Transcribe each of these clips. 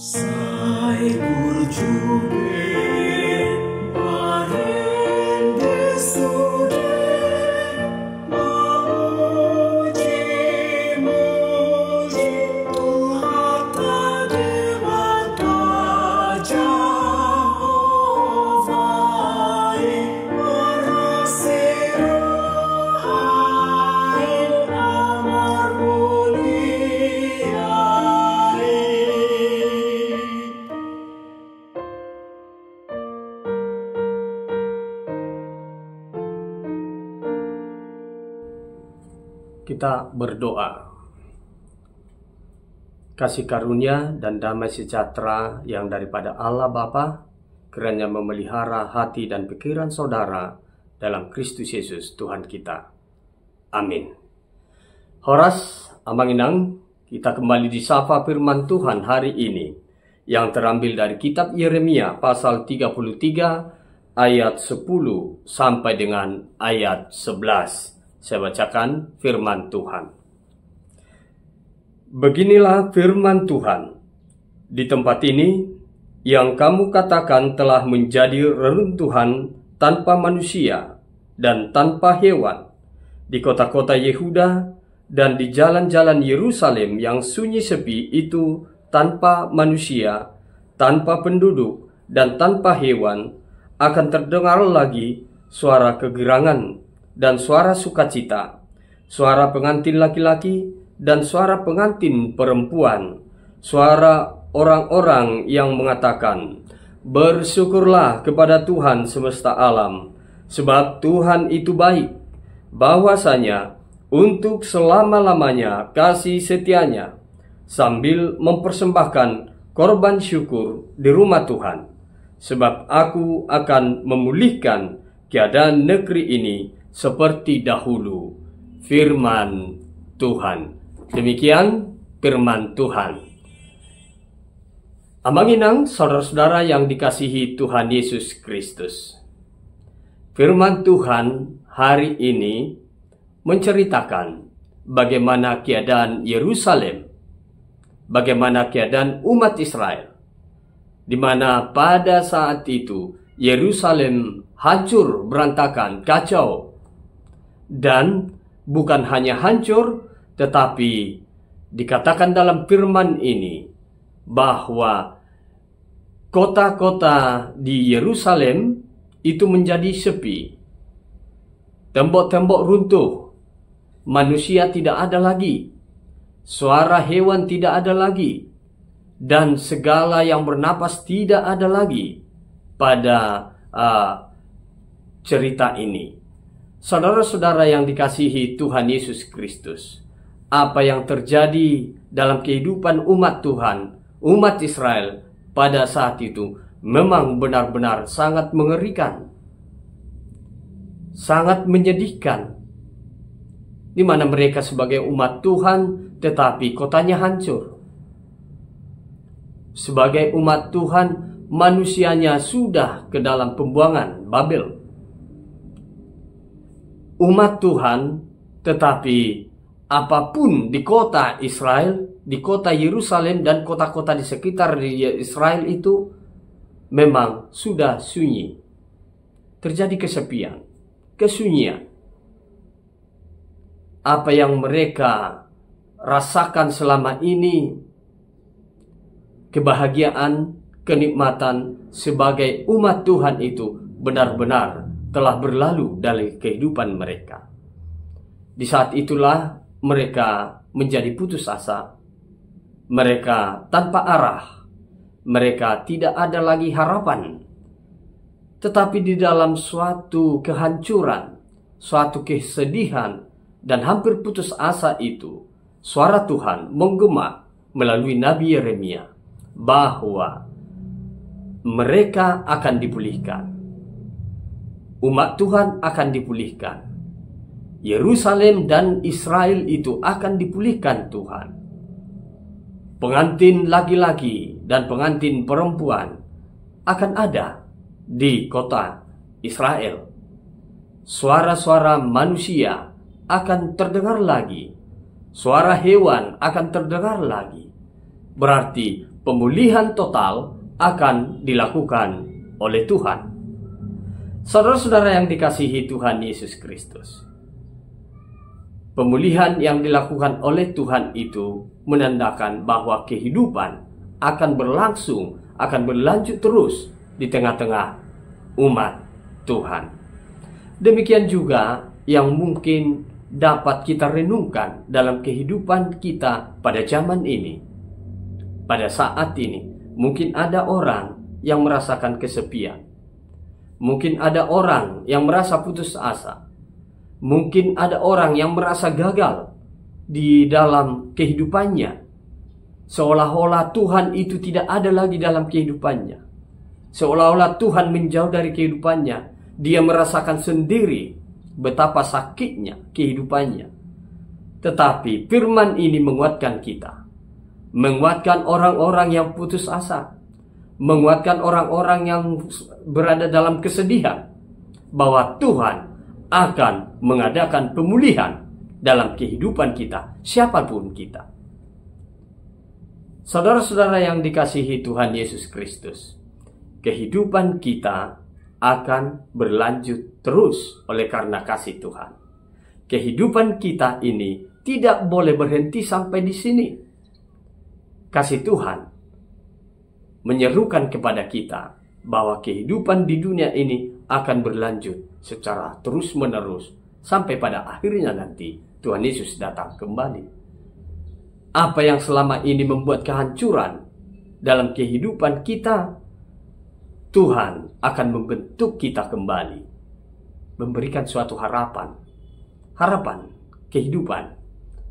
Sai berjubel bareng desudeh, memuji Tuhan Dewata Jehovah, merasih rahai amar mulia. Kita berdoa. Kasih karunia dan damai sejahtera yang daripada Allah Bapa kiranya memelihara hati dan pikiran saudara dalam Kristus Yesus Tuhan kita. Amin. Horas Amanginang, kita kembali disapa firman Tuhan hari ini yang terambil dari kitab Yeremia pasal 33 ayat 10 sampai dengan ayat 11. Saya bacakan firman Tuhan. Beginilah firman Tuhan. Di tempat ini, yang kamu katakan telah menjadi reruntuhan tanpa manusia dan tanpa hewan, di kota-kota Yehuda dan di jalan-jalan Yerusalem yang sunyi sepi itu tanpa manusia, tanpa penduduk, dan tanpa hewan, akan terdengar lagi suara kegirangan dan suara sukacita, suara pengantin laki-laki dan suara pengantin perempuan, suara orang-orang yang mengatakan, "Bersyukurlah kepada Tuhan semesta alam, sebab Tuhan itu baik, bahwasanya untuk selama-lamanya kasih setianya," sambil mempersembahkan korban syukur di rumah Tuhan. Sebab aku akan memulihkan keadaan negeri ini seperti dahulu. Firman Tuhan. Demikian firman Tuhan. Amanginang, saudara-saudara yang dikasihi Tuhan Yesus Kristus. Firman Tuhan hari ini menceritakan bagaimana keadaan Yerusalem, bagaimana keadaan umat Israel, di mana pada saat itu Yerusalem hancur, berantakan, kacau. Dan bukan hanya hancur, tetapi dikatakan dalam firman ini bahwa kota-kota di Yerusalem itu menjadi sepi. Tembok-tembok runtuh, manusia tidak ada lagi, suara hewan tidak ada lagi, dan segala yang bernapas tidak ada lagi pada cerita ini. Saudara-saudara yang dikasihi Tuhan Yesus Kristus, apa yang terjadi dalam kehidupan umat Tuhan, umat Israel pada saat itu memang benar-benar sangat mengerikan, sangat menyedihkan, di mana mereka sebagai umat Tuhan tetapi kotanya hancur. Sebagai umat Tuhan, manusianya sudah ke dalam pembuangan Babel. Umat Tuhan, tetapi apapun di kota Israel, di kota Yerusalem dan kota-kota di sekitar Israel itu memang sudah sunyi. Terjadi kesepian, kesunyian. Apa yang mereka rasakan selama ini, kebahagiaan, kenikmatan sebagai umat Tuhan itu benar-benar telah berlalu dari kehidupan mereka. Di saat itulah mereka menjadi putus asa. Mereka tanpa arah. Mereka tidak ada lagi harapan. Tetapi di dalam suatu kehancuran, suatu kesedihan, dan hampir putus asa itu, suara Tuhan menggema melalui Nabi Yeremia bahwa mereka akan dipulihkan. Umat Tuhan akan dipulihkan. Yerusalem dan Israel itu akan dipulihkan Tuhan. Pengantin laki-laki dan pengantin perempuan akan ada di kota Israel. Suara-suara manusia akan terdengar lagi. Suara hewan akan terdengar lagi. Berarti pemulihan total akan dilakukan oleh Tuhan. Saudara-saudara yang dikasihi Tuhan Yesus Kristus, pemulihan yang dilakukan oleh Tuhan itu menandakan bahwa kehidupan akan berlangsung, akan berlanjut terus di tengah-tengah umat Tuhan. Demikian juga yang mungkin dapat kita renungkan dalam kehidupan kita pada zaman ini. Pada saat ini, mungkin ada orang yang merasakan kesepian. Mungkin ada orang yang merasa putus asa. Mungkin ada orang yang merasa gagal di dalam kehidupannya. Seolah-olah Tuhan itu tidak ada lagi dalam kehidupannya. Seolah-olah Tuhan menjauh dari kehidupannya. Dia merasakan sendiri betapa sakitnya kehidupannya. Tetapi firman ini menguatkan kita. Menguatkan orang-orang yang putus asa. Menguatkan orang-orang yang berada dalam kesedihan. Bahwa Tuhan akan mengadakan pemulihan dalam kehidupan kita, siapapun kita. Saudara-saudara yang dikasihi Tuhan Yesus Kristus, kehidupan kita akan berlanjut terus oleh karena kasih Tuhan. Kehidupan kita ini tidak boleh berhenti sampai di sini. Kasih Tuhan menyerukan kepada kita bahwa kehidupan di dunia ini akan berlanjut secara terus-menerus sampai pada akhirnya nanti Tuhan Yesus datang kembali. Apa yang selama ini membuat kehancuran dalam kehidupan kita, Tuhan akan membentuk kita kembali, memberikan suatu harapan, kehidupan,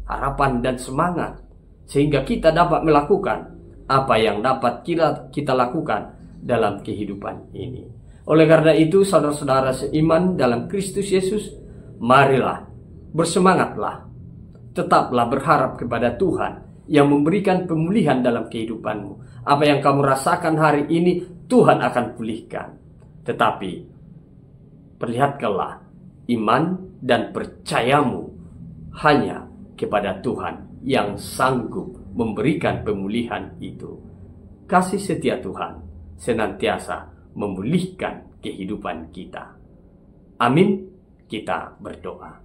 harapan dan semangat, sehingga kita dapat melakukan apa yang dapat kita lakukan dalam kehidupan ini. Oleh karena itu, saudara-saudara seiman dalam Kristus Yesus, marilah, bersemangatlah, tetaplah berharap kepada Tuhan yang memberikan pemulihan dalam kehidupanmu. Apa yang kamu rasakan hari ini, Tuhan akan pulihkan. Tetapi, perlihatkanlah iman dan percayamu hanya kepada Tuhan yang sanggup memberikan pemulihan itu. Kasih setia Tuhan senantiasa memulihkan kehidupan kita. Amin. Kita berdoa.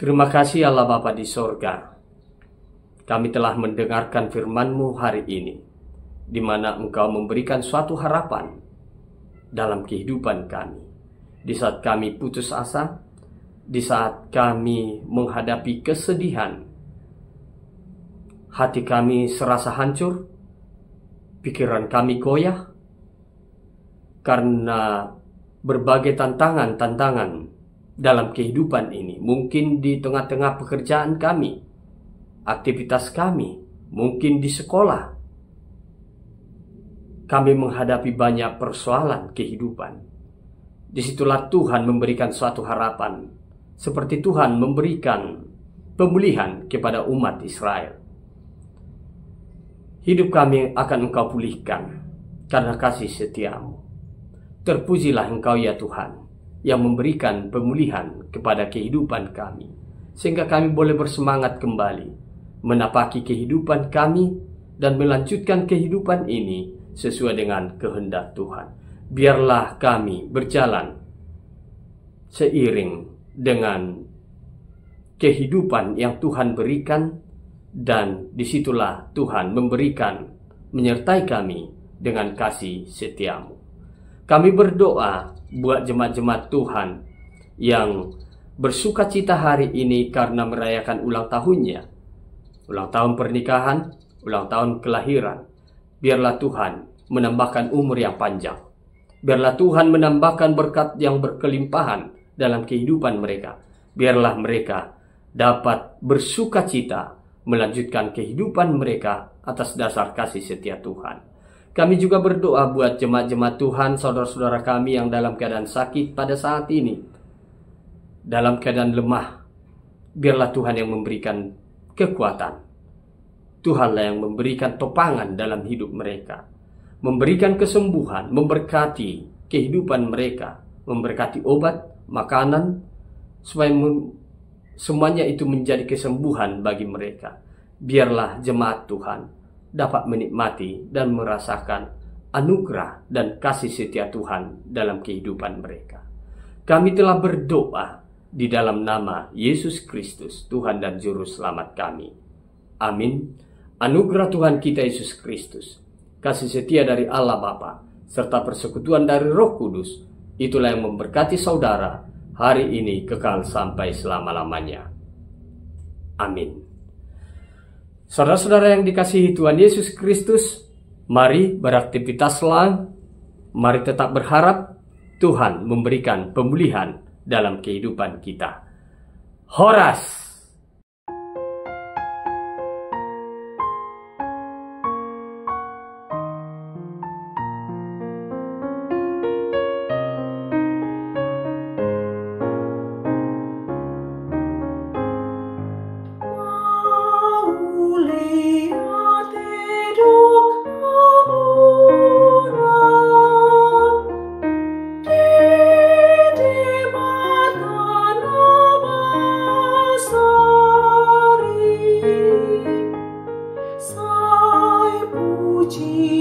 Terima kasih Allah Bapa di sorga. Kami telah mendengarkan firman-Mu hari ini, di mana Engkau memberikan suatu harapan dalam kehidupan kami. Di saat kami putus asa, di saat kami menghadapi kesedihan, hati kami serasa hancur, pikiran kami goyah, karena berbagai tantangan dalam kehidupan ini. Mungkin di tengah-tengah pekerjaan kami, aktivitas kami, mungkin di sekolah, kami menghadapi banyak persoalan kehidupan. Disitulah Tuhan memberikan suatu harapan, seperti Tuhan memberikan pemulihan kepada umat Israel. Hidup kami akan Engkau pulihkan karena kasih setiamu. Terpujilah Engkau ya Tuhan, yang memberikan pemulihan kepada kehidupan kami, sehingga kami boleh bersemangat kembali, menapaki kehidupan kami, dan melanjutkan kehidupan ini sesuai dengan kehendak Tuhan. Biarlah kami berjalan seiring dengan kehidupan yang Tuhan berikan, dan disitulah Tuhan menyertai kami dengan kasih setiamu. Kami berdoa buat jemaat-jemaat Tuhan yang bersuka cita hari ini karena merayakan ulang tahunnya, ulang tahun pernikahan, ulang tahun kelahiran. Biarlah Tuhan menambahkan umur yang panjang. Biarlah Tuhan menambahkan berkat yang berkelimpahan dalam kehidupan mereka. Biarlah mereka dapat bersuka cita melanjutkan kehidupan mereka atas dasar kasih setia Tuhan. Kami juga berdoa buat jemaat-jemaat Tuhan, saudara-saudara kami yang dalam keadaan sakit pada saat ini, dalam keadaan lemah. Biarlah Tuhan yang memberikan kekuatan. Tuhanlah yang memberikan topangan dalam hidup mereka, memberikan kesembuhan, memberkati kehidupan mereka, memberkati obat, makanan, supaya semuanya itu menjadi kesembuhan bagi mereka. Biarlah jemaat Tuhan dapat menikmati dan merasakan anugerah dan kasih setia Tuhan dalam kehidupan mereka. Kami telah berdoa di dalam nama Yesus Kristus, Tuhan dan Juru Selamat kami. Amin. Anugerah Tuhan kita Yesus Kristus, kasih setia dari Allah Bapa, serta persekutuan dari Roh Kudus, itulah yang memberkati saudara hari ini kekal sampai selama-lamanya. Amin. Saudara-saudara yang dikasihi Tuhan Yesus Kristus, mari beraktivitaslah, mari tetap berharap Tuhan memberikan pemulihan dalam kehidupan kita. Horas! Puji